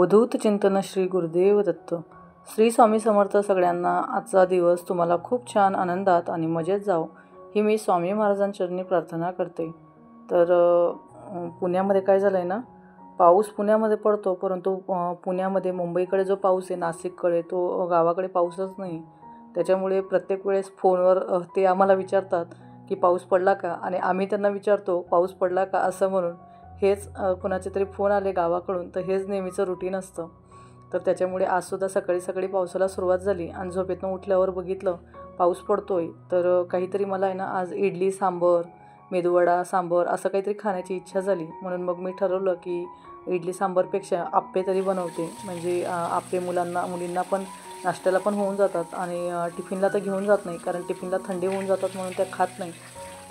अवधूत चिंतन श्री गुरुदेव दत्त. श्री स्वामी समर्थ. सगळ्यांना आजचा दिवस तुम्हाला खूप छान आनंदात आणि मजेत जावो ही मी स्वामी महाराजांचरणी प्रार्थना करते. तर पुण्यामध्ये काय झालं आहे ना, पाऊस पुण्यामध्ये पडतो, परंतु पुण्यामध्ये मुंबईकडे जो पाऊस आहे, नाशिककडे, तो गावाकडे पाऊसच नाही. त्याच्यामुळे प्रत्येक वेळेस फोनवर ते आम्हाला विचारतात की पाऊस पडला का, आणि आम्ही त्यांना विचारतो पाऊस पडला का असं म्हणून. हेच कोणाचे तरी फोन आले गावाकडून तर हेच नेहमीचं रुटीन असतं. तर त्याच्यामुळे आजसुद्धा सकाळी सकाळी पावसाला सुरुवात झाली आणि झोपेतनं उठल्यावर बघितलं पाऊस पडतोय. तर काहीतरी मला आहे ना आज इडली सांबर, मेदूवडा सांबर असं काहीतरी खाण्याची इच्छा झाली. म्हणून मग मी ठरवलं की इडली सांबरपेक्षा आप्पे तरी बनवते. म्हणजे आप्पे मुलींना पण नाश्त्याला पण होऊन जातात आणि टिफिनला तर घेऊन जात नाही, कारण टिफिनला थंडी होऊन जातात म्हणून त्या खात नाही.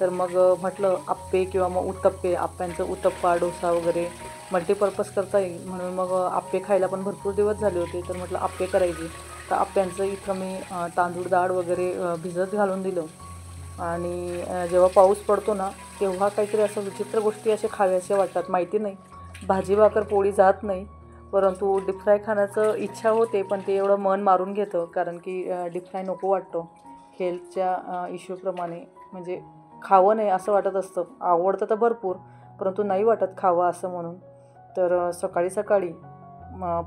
तर मग म्हटलं आप्पे किंवा मग उत्तप्पे, आप्प्यांचं उत्तप्पा, डोसा वगैरे मल्टीपर्पज करता येईल. म्हणून मग आप्पे खायला पण भरपूर दिवस झाले होते. तर म्हटलं आप्पे करायचे. तर आप्प्यांचं इथं मी तांदूळ डाळ वगैरे भिजत घालून दिलं. आणि जेव्हा पाऊस पडतो ना तेव्हा काहीतरी असं विचित्र गोष्टी अशा खाव्याशा वाटतात. माहिती नाही, भाजी भाकर पोळी जात नाही, परंतु डीप फ्राय खाण्याचं इच्छा होते. पण ते एवढं मन मारून घेतं, कारण की डीप फ्राय नको वाटतो हेल्थच्या इश्यूप्रमाणे. म्हणजे खावं नाही असं वाटत असतं. आवडतं तर भरपूर, परंतु नाही वाटत खावं असं म्हणून. तर सकाळी सकाळी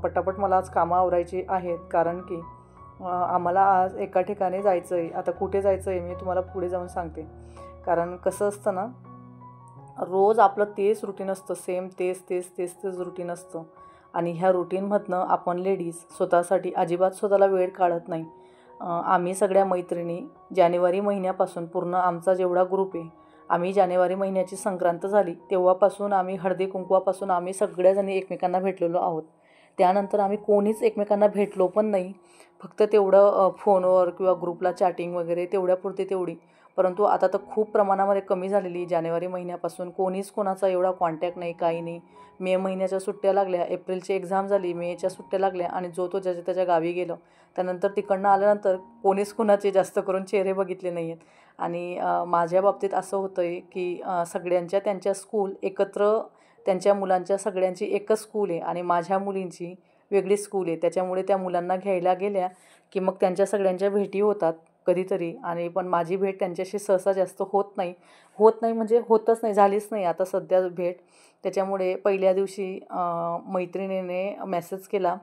पटापट मला आज कामं आवरायची आहेत, कारण की आम्हाला आज एका ठिकाणी जायचं आहे. आता कुठे जायचं आहे मी तुम्हाला पुढे जाऊन सांगते. कारण कसं असतं ना, रोज आपलं तेच रुटीन असतं, सेम तेच रुटीन असतं. आणि ह्या रुटीनमधनं आपण लेडीज स्वतःसाठी अजिबात स्वतःला वेळ काढत नाही. आम्ही सगळ्या मैत्रिणी जानेवारी महिन्यापासून पूर्ण आमचा जेवढा ग्रुप आहे, आम्ही जानेवारी महिन्याची संक्रांत झाली तेव्हापासून आम्ही हळदी कुंकवापासून आम्ही सगळ्याजणी एकमेकांना भेटलेलो आहोत. त्यानंतर आम्ही कोणीच एकमेकांना भेटलो पण नाही. फक्त तेवढं फोनवर किंवा ग्रुपला चॅटिंग वगैरे तेवढ्यापुरती तेवढी. परंतु आता तर खूप प्रमाणामध्ये कमी झालेली. जानेवारी महिन्यापासून कोणीच कोणाचा एवढा कॉन्टॅक्ट नाही, काही नाही. मे महिन्याच्या सुट्ट्या लागल्या, एप्रिलची एक्झाम झाली, मेच्या सुट्ट्या लागल्या आणि जो तो ज्याच्या त्याच्या गावी गेलं. त्यानंतर तिकडनं आल्यानंतर कोणीच कोणाचे जास्त करून चेहरे बघितले नाही आहेत. आणि माझ्या बाबतीत असं होतं आहे की सगळ्यांच्या त्यांच्या स्कूल एकत्र, त्यांच्या मुलांच्या सगळ्यांची एकच स्कूल आहे आणि माझ्या मुलींची वेगळी स्कूल आहे. त्याच्यामुळे त्या मुलांना घ्यायला गेल्या की मग त्यांच्या सगळ्यांच्या भेटी होतात कधीतरी. आणि पण माझी भेट त्यांच्याशी सहसा जास्त होत नाही म्हणजे होतच नाही, झालीच नाही आता सध्या भेट. त्याच्यामुळे पहिल्या दिवशी मैत्रिणीने मेसेज केला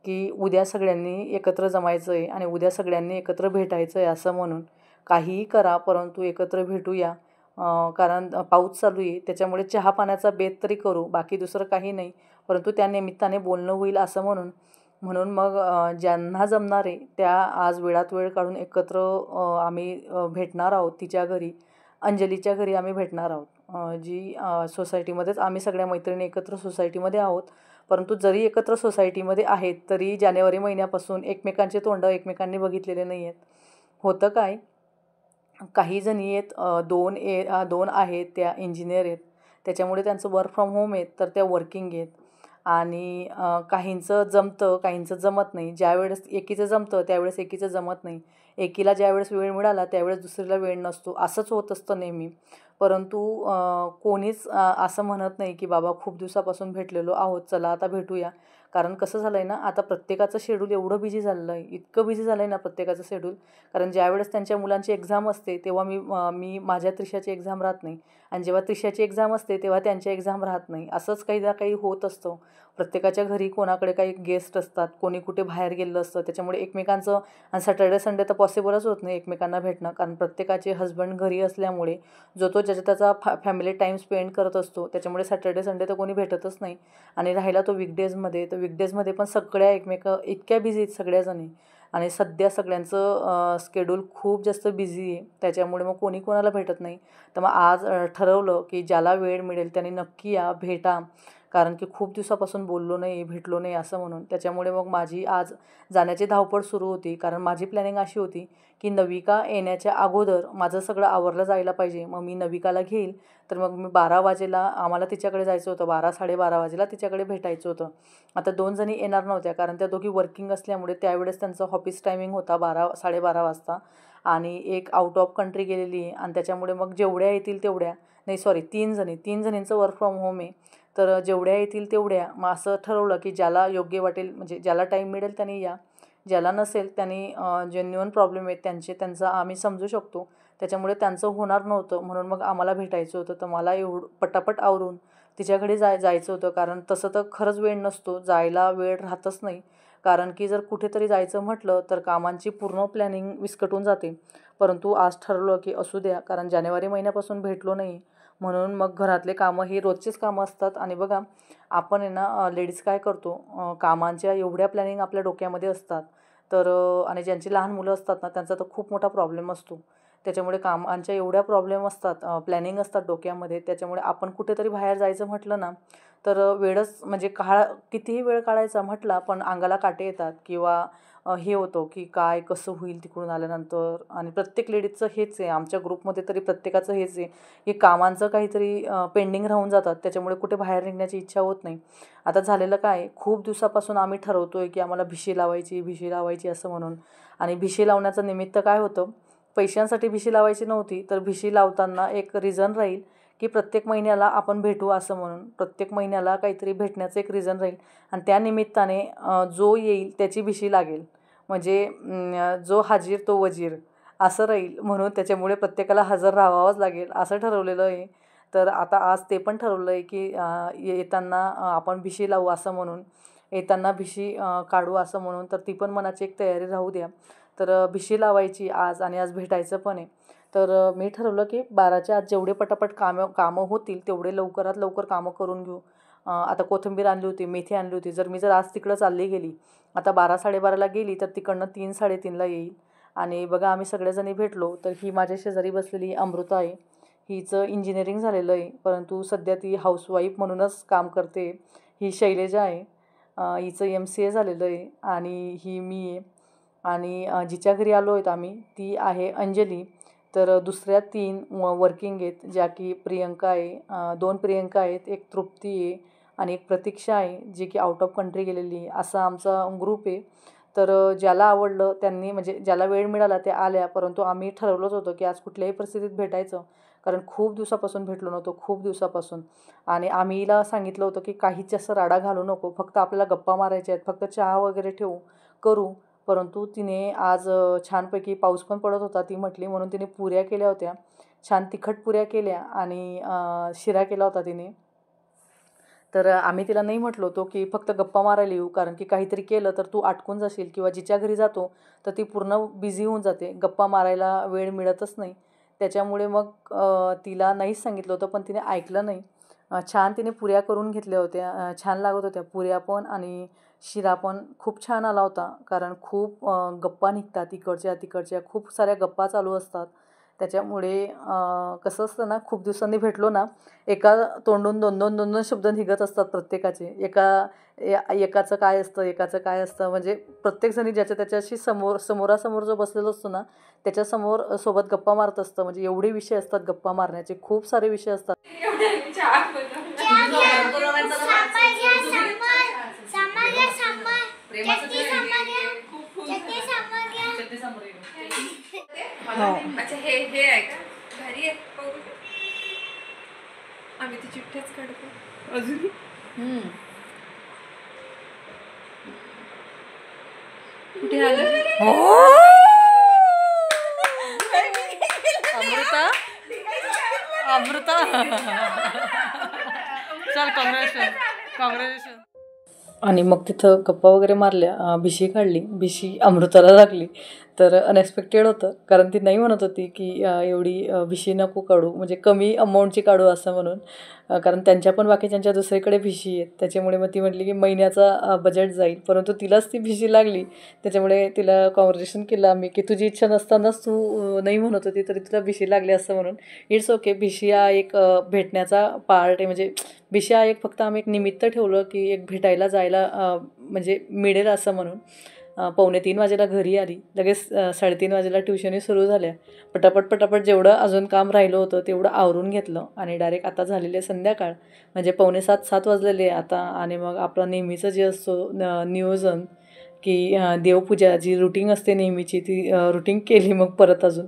की उद्या सगळ्यांनी एकत्र जमायचं आहे आणि उद्या सगळ्यांनी एकत्र भेटायचं आहे असं म्हणून. काहीही करा परंतु एकत्र भेटूया, कारण पाऊस चालू आहे त्याच्यामुळे चहा पाण्याचा बेत तरी करू, बाकी दुसरं काही नाही, परंतु त्या निमित्ताने बोलणं होईल असं म्हणून मग ज्यांना जमणार आहे त्या आज वेळात वेळ काढून एकत्र आम्ही भेटणार आहोत. तिच्या घरी, अंजलीच्या घरी आम्ही भेटणार आहोत. जी सोसायटीमध्येच आम्ही सगळ्या मैत्रिणी एकत्र सोसायटीमध्ये आहोत. परंतु जरी एकत्र सोसायटीमध्ये आहेत तरी जानेवारी महिन्यापासून एकमेकांचे तोंड एकमेकांनी बघितलेले नाही आहेत. होतं काय, काही जणी आहेत, दोन आहेत त्या इंजिनियर आहेत, त्याच्यामुळे त्यांचं वर्क फ्रॉम होम आहेत, तर त्या वर्किंग आहेत. आणि काहींचं जमतं, काहींचं जमत नाही. ज्यावेळेस एकीचं जमतं त्यावेळेस एकीचं जमत नाही. एकीला ज्यावेळेस वेळ मिळाला त्यावेळेस दुसरीला वेळ नसतो. असंच होत असतं नेहमी. परंतु कोणीच असं म्हणत नाही की बाबा खूप दिवसापासून भेटलेलो आहोत, चला आता भेटूया. कारण कसं झालं आहे ना, आता प्रत्येकाचं शेड्यूल एवढं बिझी झालेलं आहे, इतकं बिझी झालं आहे ना प्रत्येकाचं शेड्यूल. कारण ज्यावेळेस त्यांच्या मुलांची एक्झाम असते तेव्हा मी माझ्या त्रिशाची एक्झाम राहत नाही, आणि जेव्हा त्रिशाची एक्झाम असते तेव्हा त्यांच्या एक्झाम राहत नाही. असंच काही ना काही होत असतं. प्रत्येकाच्या घरी कोणाकडे काही गेस्ट असतात, कोणी कुठे बाहेर गेलं असतं. त्याच्यामुळे एकमेकांचं, आणि सॅटर्डे संडे तर पॉसिबलच होत नाही एकमेकांना भेटणं, कारण प्रत्येकाचे हजबंड घरी असल्यामुळे जो तो ज्याच्या त्याचा फॅमिली टाईम स्पेंड करत असतो. त्याच्यामुळे सॅटर्डे संडे तर कोणी भेटतच नाही. आणि राहिला तो वीकडेजमध्ये, तर वीकडेजमध्ये पण सगळ्या इतक्या बिझी आहेत सगळ्याजणी. आणि सध्या सगळ्यांचं स्केड्यूल खूप जास्त बिझी आहे, त्याच्यामुळे मग कोणी कोणाला भेटत नाही. तर मग आज ठरवलं की ज्याला वेळ मिळेल त्याने नक्की या, भेटा, कारण की खूप दिवसापासून बोललो नाही, भेटलो नाही असं म्हणून. त्याच्यामुळे मग माझी आज जाण्याची धावपळ सुरू होती, कारण माझी प्लॅनिंग अशी होती की नविका येण्याच्या अगोदर माझं सगळं आवरलं जायला पाहिजे. मग मी नविकाला घेईल, तर मग मी 12 वाजेला आम्हाला तिच्याकडे जायचं होतं, 12-12:30 वाजेला तिच्याकडे भेटायचं होतं. आता 2 जणी येणार नव्हत्या, कारण त्या दोघी वर्किंग असल्यामुळे त्यावेळेस त्यांचं ऑफिस टायमिंग होता 12-12:30 वाजता. आणि एक आउट ऑफ कंट्री गेलेली आहे, आणि त्याच्यामुळे मग जेवढ्या येतील तेवढ्या, नाही सॉरी 3 जणींचं वर्क फ्रॉम होम आहे. तर जेवढ्या येतील तेवढ्या मग असं ठरवलं की ज्याला योग्य वाटेल म्हणजे ज्याला टाईम मिळेल त्यांनी या, ज्याला नसेल त्यांनी जेन्युइन प्रॉब्लेम आहेत त्यांचा आम्ही समजू शकतो, त्याच्यामुळे त्यांचं होणार नव्हतं म्हणून मग आम्हाला भेटायचं होतं. तर मला एवढं पटापट आवरून तिच्याकडे जायचं होतं, कारण तसं तर खरंच वेळ नसतो, जायला वेळ राहतच नाही. कारण की जर कुठेतरी जायचं म्हटलं तर कामांची पूर्ण प्लॅनिंग विस्कटून जाते. परंतु आज ठरवलं की असू द्या, कारण जानेवारी महिन्यापासून भेटलो नाही म्हणून मग घरातले कामं ही रोजचीच कामं असतात. आणि बघा आपण आहे ना लेडीज काय करतो, कामांच्या एवढ्या प्लॅनिंग आपल्या डोक्यामध्ये असतात. तर आणि ज्यांची लहान मुलं असतात ना त्यांचा तर खूप मोठा प्रॉब्लेम असतो. त्याच्यामुळे कामांच्या एवढ्या प्रॉब्लेम असतात, प्लॅनिंग असतात डोक्यामध्ये, त्याच्यामुळे आपण कुठेतरी बाहेर जायचं म्हटलं ना तर वेळच म्हणजे कितीही वेळ काढायचा म्हटला पण अंगाला काटे येतात किंवा हे होतं की काय कसं होईल तिकडून आल्यानंतर. आणि प्रत्येक लेडीजचं हेच आहे, आमच्या ग्रुपमध्ये तरी प्रत्येकाचं हेच आहे की कामांचं काहीतरी पेंडिंग राहून जातात, त्याच्यामुळे कुठे बाहेर निघण्याची इच्छा होत नाही. आता झालेलं काय, खूप दिवसापासून आम्ही ठरवतोय की आम्हाला भिशी लावायची असं म्हणून. आणि भिशी लावण्याचं निमित्त काय होतं, पैशांसाठी भिशी लावायची नव्हती, तर भिशी लावताना एक रिझन राहील की प्रत्येक महिन्याला आपण भेटू असं म्हणून. प्रत्येक महिन्याला काहीतरी भेटण्याचं एक रिझन राहील आणि त्या निमित्ताने जो येईल त्याची भिशी लागेल. म्हणजे जो हाजीर तो वजीर असं राहील, म्हणून त्याच्यामुळे प्रत्येकाला हजर राहावंच लागेल असं ठरवलेलं आहे. तर आता आज ते पण ठरवलं आहे की येताना आपण भिशी लावू असं म्हणून, येताना भिशी काढू असं म्हणून. तर ती पण मनाची एक तयारी राहू द्या. तर भिशी लावायची आज आणि आज भेटायचं पण आहे. तर मी ठरवलं की 12च्या आत जेवढे पटापट कामं होतील तेवढे लवकरात लवकर कामं करून घेऊ. आता कोथिंबीर आणली होती, मेथी आणली होती. जर आज तिकडं चालली गेली, आता 12-12:30ला गेली तर तिकडनं 3-3:30ला येईल. आणि बघा आम्ही सगळेजणी भेटलो. तर ही माझ्या शेजारी बसलेली अमृता आहे. हिचं इंजिनिअरिंग झालेलं आहे, परंतु सध्या ती हाऊसवाईफ म्हणूनच काम करते. ही शैलेजा आहे, हिचं MCA झालेलं आहे. आणि ही मी आहे. आणि जिच्या घरी आलो आहेत आम्ही ती आहे अंजली. तर दुसऱ्या 3 वर्किंग आहेत, ज्या की प्रियंका आहे, 2 प्रियंका आहेत, एक तृप्ती आहे आणि एक प्रतीक्षा आहे जी की आउट ऑफ कंट्री गेलेली आहे. असा आमचा ग्रुप आहे. तर ज्याला आवडलं त्यांनी म्हणजे ज्याला वेळ मिळाला ते आल्या, परंतु आम्ही ठरवलंच होतं की आज कुठल्याही परिस्थितीत भेटायचं, कारण खूप दिवसापासून भेटलो नव्हतो, खूप दिवसापासून. आणि आम्ही हिला सांगितलं होतं की काहीच जास्त राडा घालू नको, फक्त आपल्याला गप्पा मारायच्या आहेत, फक्त चहा वगैरे करू. परंतु तिने आज छानपैकी पाऊस पण पडत होता, ती म्हटली म्हणून तिने पुऱ्या केल्या होत्या, छान तिखट पुऱ्या केल्या आणि शिरा केला होता तिने. तर आम्ही तिला नाही म्हटलो होतो की फक्त गप्पा मारायला येऊ, कारण की काहीतरी केलं तर तू आटकून जाशील किंवा जिच्या घरी जातो तर ती पूर्ण बिझी होऊन जाते, गप्पा मारायला वेळ मिळतच नाही. त्याच्यामुळे मग तिला नाहीच सांगितलं होतं, पण तिने ऐकलं नाही. छान तिने पुऱ्या करून घेतल्या होत्या, छान लागत होत्या पुऱ्या पण आणि शिरा पण खूप छान आला होता. कारण खूप गप्पा निघतात इकडच्या तिकडच्या, खूप साऱ्या गप्पा चालू असतात. त्याच्यामुळे कसं असतं ना, खूप दिवसांनी भेटलो ना, एका तोंडून 2-2 शब्द निघत असतात प्रत्येकाचे. एकाचं काय असतं म्हणजे प्रत्येकजणी त्याच्याशी समोरासमोर जो बसलेलो असतो ना त्याच्यासमोर सोबत गप्पा मारत असतं. म्हणजे एवढे विषय असतात गप्पा मारण्याचे, खूप सारे विषय असतात. अच्छा हे आहे का भारी आहे. आम्ही ती चिठ्ठ्याच काढतो अजून. कुठे आलं अमृता अमृता चल कॉंग्रॅच्युलेशन. आणि मग तिथं गप्पा वगैरे मारल्या, भिशी काढली, भिशी अमृताला लागली. तर अनएक्सपेक्टेड होतं, कारण ती नाही म्हणत होती की एवढी भिशी नको काढू, म्हणजे कमी अमाऊंटची काढू असं म्हणून. कारण त्यांच्या पण बाकीच्यांच्या दुसरीकडे भिशी आहेत, त्याच्यामुळे मग ती म्हटली की महिन्याचा बजेट जाईल. परंतु तिलाच ती भिशी लागली, त्याच्यामुळे तिला कॉन्व्हर्सेशन केलं आम्ही की तुझी इच्छा नसतानाच तू नाही म्हणत होती तरी तुला भिशी लागली असं म्हणून. इट्स ओके, भिशी हा एक भेटण्याचा पार्ट आहे. म्हणजे भिशी हा एक फक्त आम्ही एक निमित्त ठेवलं की एक भेटायला जायला म्हणजे मिळेल असं म्हणून. 2:45 वाजेला घरी आली, लगेच 3:30 वाजेला ट्युशनी सुरू झाल्या. पटापट जेवढं अजून काम राहिलं होतं तेवढं आवरून घेतलं आणि डायरेक्ट आता झालेले संध्याकाळ, म्हणजे 6:45-7 वाजलेले आता. आणि मग आपलं नेहमीचं जे असतो नियोजन की देवपूजा जी रुटीन असते नेहमीची ती रुटीन केली. मग परत अजून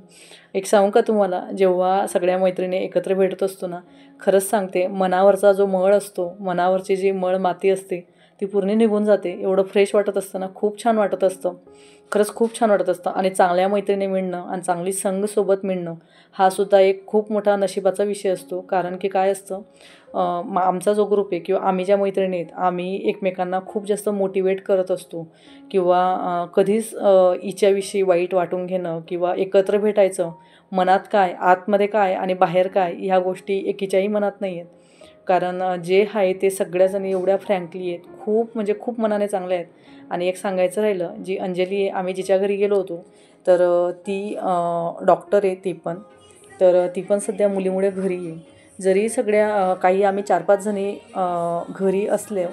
एक सांगू का तुम्हाला, जेव्हा सगळ्या मैत्रिणी एकत्र भेटत असतो ना, खरंच सांगते मनावरचा जो मळ असतो, मनावरची जी मळ माती असते ती पूर्ण निघून जाते. एवढं फ्रेश वाटत असतं ना, खूप छान वाटत असतं. खरंच खूप छान वाटत असतं. आणि चांगल्या मैत्रिणी मिळणं आणि चांगली संघ सोबत मिळणं हा सुद्धा एक खूप मोठा नशिबाचा विषय असतो. कारण की काय असतं, आमचा जो ग्रुप आहे किंवा आम्ही ज्या मैत्रिणी आहेत, आम्ही एकमेकांना खूप जास्त मोटिवेट करत असतो किंवा कधीच हिच्याविषयी वाईट वाटून घेणं किंवा एकत्र भेटायचं, मनात काय, आतमध्ये काय आणि बाहेर काय ह्या गोष्टी एकीच्याही मनात नाही आहेत. कारण जे आहे ते सगळ्याजणी एवढ्या फ्रँकली आहेत, खूप म्हणजे खूप मनाने चांगल्या आहेत. आणि एक सांगायचं राहिलं, जी अंजली आहे, आम्ही जिच्या घरी गेलो होतो, तर ती डॉक्टर आहे ती पण. तर ती पण सध्या मुलीमुळे घरी आहे. जरी सगळ्या काही आम्ही 4-5 जणी घरी असले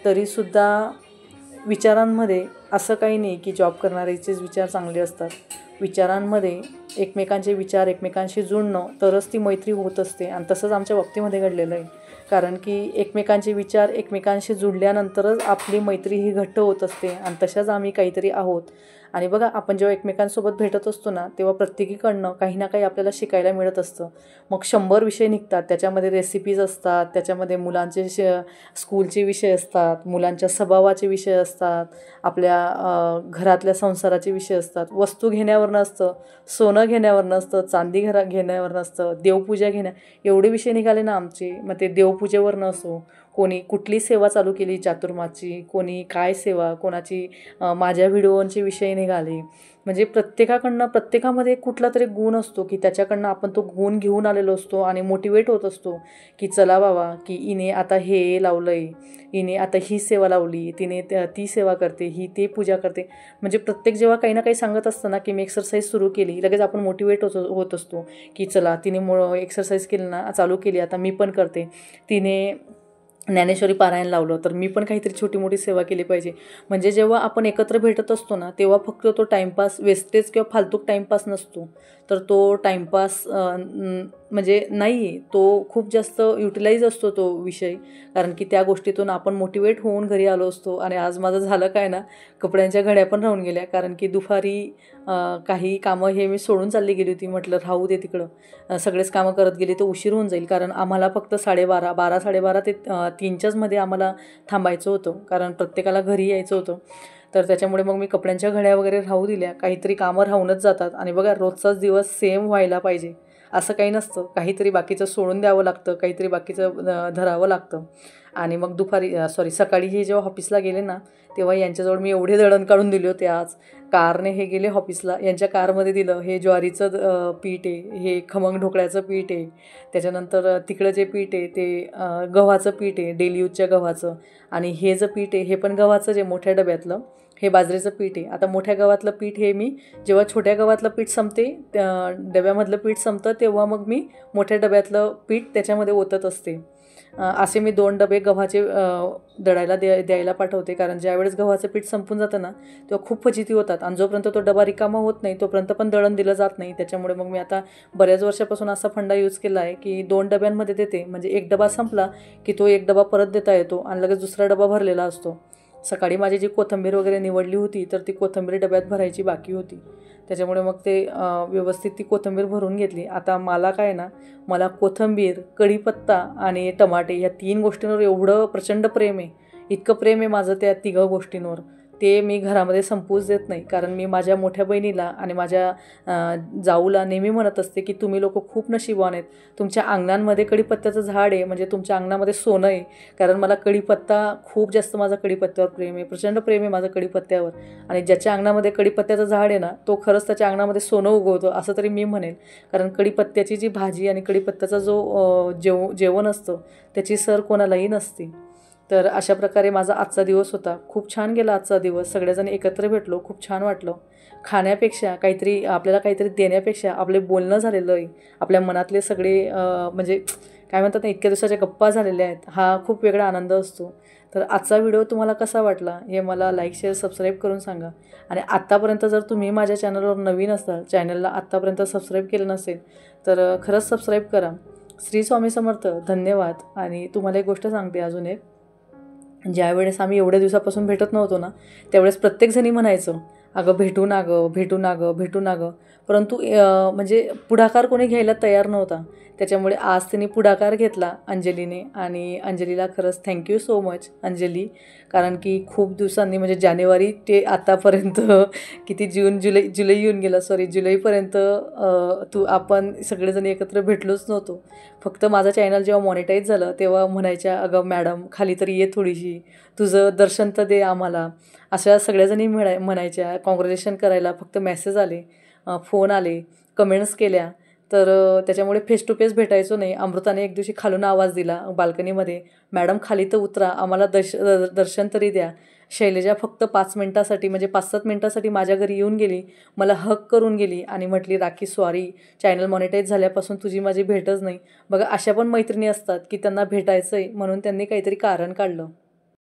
तरीसुद्धा विचारांमध्ये असं काही नाही की जॉब करणाऱ्याचेच विचार चांगले असतात. विचारांमध्ये एकमेकांचे विचार एकमेकांशी जुळणं तरच ती मैत्री होत असते. आणि तसंच आमच्या बाबतीमध्ये घडलेलं आहे. कारण की एकमेकांचे विचार एकमेकांशी जुळल्यानंतरच आपली मैत्री ही घट्ट होत असते. आणि तशाच आम्ही काहीतरी आहोत. आणि बघा, आपण जेव्हा एकमेकांसोबत भेटत असतो ना, तेव्हा प्रत्येकीकडनं काही ना काही आपल्याला शिकायला मिळत असतं. मग 100 विषय निघतात. त्याच्यामध्ये रेसिपीज असतात, त्याच्यामध्ये मुलांचे स्कूलचे विषय असतात, मुलांच्या स्वभावाचे विषय असतात, आपल्या घरातल्या संसाराचे विषय असतात, वस्तू घेण्यावरनं असतं, सोनं घेण्यावरनं असतं, चांदी घेण्यावरनं असतं, देवपूजा एवढे विषय निघाले ना आमचे. मग ते देवपूजेवरनं असो, कोणी कुठली सेवा चालू केली चातुर्माची, कोणी काय सेवा, कोणाची माझ्या व्हिडिओचे विषय निघाले. म्हणजे प्रत्येकामध्ये कुठला तरी गुण असतो की त्याच्याकडनं आपण तो गुण घेऊन आलेलो असतो आणि मोटिवेट होत असतो की चला बाबा, की हिने आता हे लावलं आहे, हिने आता ही सेवा लावली, तिने ती सेवा करते, ही ते पूजा करते. म्हणजे प्रत्येक जेव्हा काही ना काही सांगत असतं ना, की मी एक्सरसाइज सुरू केली, लगेच आपण मोटिवेट होत असतो की चला, तिने एक्सरसाइज केली ना, चालू केली, आता मी पण करते. तिने ज्ञानेश्वरी पारायण लावलं तर मी पण काहीतरी छोटी मोठी सेवा केली पाहिजे. म्हणजे जेव्हा आपण एकत्र भेटत असतो ना, तेव्हा फक्त तो टाईमपास, वेस्टेज किंवा फालतूक टाईमपास नसतो, तर तो टाईमपास म्हणजे नाही, तो खूप जास्त युटिलाइज असतो तो विषय. कारण की त्या गोष्टीतून आपण मोटिवेट होऊन घरी आलो असतो. आणि आज माझं झालं काय ना, कपड्यांच्या घड्या पण राहून गेल्या. कारण की दुपारी काही कामं हे मी सोडून चालली गेली होती. म्हटलं राहू दे तिकडं, सगळेच कामं करत गेली तर उशीर होऊन जाईल. कारण आम्हाला फक्त 12:30 ते 3च्याच मध्ये आम्हाला थांबायचं होतं, कारण प्रत्येकाला घरी यायचं होतं. तर त्याच्यामुळे मग मी कपड्यांच्या घड्या वगैरे राहू दिल्या. काहीतरी कामं राहूनच जातात. आणि बघा, रोजचाच दिवस सेम व्हायला पाहिजे असं काही नसतं. काहीतरी बाकीचं सोडून द्यावं लागतं, काहीतरी बाकीचं धरावं लागतं. आणि मग सकाळी हे जेव्हा ऑफिसला गेले ना, तेव्हा यांच्याजवळ मी एवढे दळण काढून दिले होते. आज कारने हे गेले ऑफिसला, यांच्या कारमध्ये दिलं. हे ज्वारीचं पीठ आहे, हे खमंग ढोकळ्याचं पीठ आहे, त्याच्यानंतर तिकडं जे पीठ आहे ते गव्हाचं पीठ आहे, डेली यूजच्या गव्हाचं. आणि हे जे पीठ आहे हे पण गव्हाचं, जे मोठ्या डब्यातलं हे बाजरीचं पीठ आहे. आता मोठ्या गव्हातलं पीठ हे मी जेव्हा छोट्या गव्हातलं पीठ संपते, डब्यामधलं पीठ संपतं, तेव्हा मग मी मोठ्या डब्यातलं पीठ त्याच्यामध्ये ओतत असते. असे मी 2 डबे गव्हाचे दळायला द्यायला पाठवते. कारण ज्यावेळेस गव्हाचं पीठ संपून जातं ना, तेव्हा खूप फजिती होतात. आणि जोपर्यंत तो डबा रिकामा होत नाही तोपर्यंत पण दळण दिलं जात नाही. त्याच्यामुळे मग मी आता बऱ्याच वर्षापासून असा फंडा यूज केला आहे की 2 डब्यांमध्ये देते. म्हणजे एक डबा संपला की तो एक डबा परत देता येतो आणि लगेच दुसरा डबा भरलेला असतो. सकाळी माझी जी कोथिंबीर वगैरे निवडली होती, तर ती कोथिंबीर डब्यात भरायची बाकी होती. त्याच्यामुळे मग ते व्यवस्थित ती कोथिंबीर भरून घेतली. आता मला काय ना, मला कोथिंबीर, कढीपत्ता आणि टमाटे या 3 गोष्टींवर एवढं प्रचंड प्रेम आहे, इतकं प्रेम आहे माझं त्या 3 गोष्टींवर, ते मी घरामध्ये संपूच देत नाही. कारण मी माझ्या मोठ्या बहिणीला आणि माझ्या जाऊला नेहमी म्हणत असते की तुम्ही लोक खूप नशीबवान आहेत. तुमच्या अंगणांमध्ये कढीपत्त्याचं झाड आहे, म्हणजे तुमच्या अंगणामध्ये सोनं आहे. कारण मला कढीपत्ता खूप जास्त, माझं कढीपत्त्यावर प्रेम आहे, प्रचंड प्रेम आहे माझं कढीपत्त्यावर. आणि ज्याच्या अंगणामध्ये कढीपत्त्याचं झाड आहे ना, तो खरंच त्याच्या अंगणामध्ये सोनं उगवतो असं तरी मी म्हणेन. कारण कढीपत्त्याची जी भाजी आणि कढीपत्त्याचा जो जेवण असतं त्याची सर कोणालाही नसते. तर अशा प्रकारे माझा आजचा दिवस होता. खूप छान गेला आजचा दिवस. सगळेजण एकत्र भेटलो, खूप छान वाटलं. खाण्यापेक्षा आपल्याला काहीतरी देण्यापेक्षा आपले बोलणं झालेलं आहे, आपल्या मनातले सगळे म्हणजे काय म्हणतात ना, इतक्या दिवसाच्या गप्पा झालेल्या आहेत, हा खूप वेगळा आनंद असतो. तर आजचा व्हिडिओ तुम्हाला कसा वाटला हे मला लाईक, शेअर, सबस्क्राईब करून सांगा. आणि आत्तापर्यंत जर तुम्ही माझ्या चॅनलवर नवीन असाल, चॅनलला आत्तापर्यंत सबस्क्राईब केलं नसेल तर खरंच सबस्क्राईब करा. श्री स्वामी समर्थ. धन्यवाद. आणि तुम्हाला एक गोष्ट सांगते अजून एक, ज्यावेळेस आम्ही एवढ्या दिवसापासून भेटत नव्हतो ना, त्यावेळेस प्रत्येकजणी म्हणायचं, अगं भेटू ना गं, भेटू ना गं, भेटू ना गं. परंतु म्हणजे पुढाकार कोणी घ्यायला तयार नव्हता. त्याच्यामुळे आज तिने पुढाकार घेतला अंजलीने, आणि अंजलीला खरंच थँक्यू सो मच अंजली. कारण की खूप दिवसांनी म्हणजे जानेवारी ते आतापर्यंत किती जुलै येऊन गेला, सॉरी जुलैपर्यंत आपण सगळेजण एकत्र भेटलोच नव्हतो. फक्त माझं चॅनल जेव्हा मॉनिटाईज झालं तेव्हा म्हणायच्या, अगं मॅडम खाली तरी ये थोडीशी, तुझं दर्शन तर दे आम्हाला. अशा सगळ्याजणी म्हणायच्या, कॉंग्रॅच्युलेशन करायला फक्त मेसेज आले, फोन आले, कमेंट्स केल्या. तर त्याच्यामुळे फेस टू फेस भेटायचो नाही. अमृताने एक दिवशी खालून आवाज दिला बाल्कनीमध्ये, मॅडम खाली तर उतरा, आम्हाला दर्शन तरी द्या. शैलजा फक्त 5 मिनटासाठी म्हणजे 5-7 मिनटासाठी माझ्या घरी येऊन गेली, मला हक करून गेली आणि म्हटली, राखी सॉरी, चॅनल मॉनिटाईज झाल्यापासून तुझी माझी भेटच नाही. बघा अशा पण मैत्रिणी असतात की त्यांना भेटायचं आहे म्हणून त्यांनी काहीतरी कारण काढलं.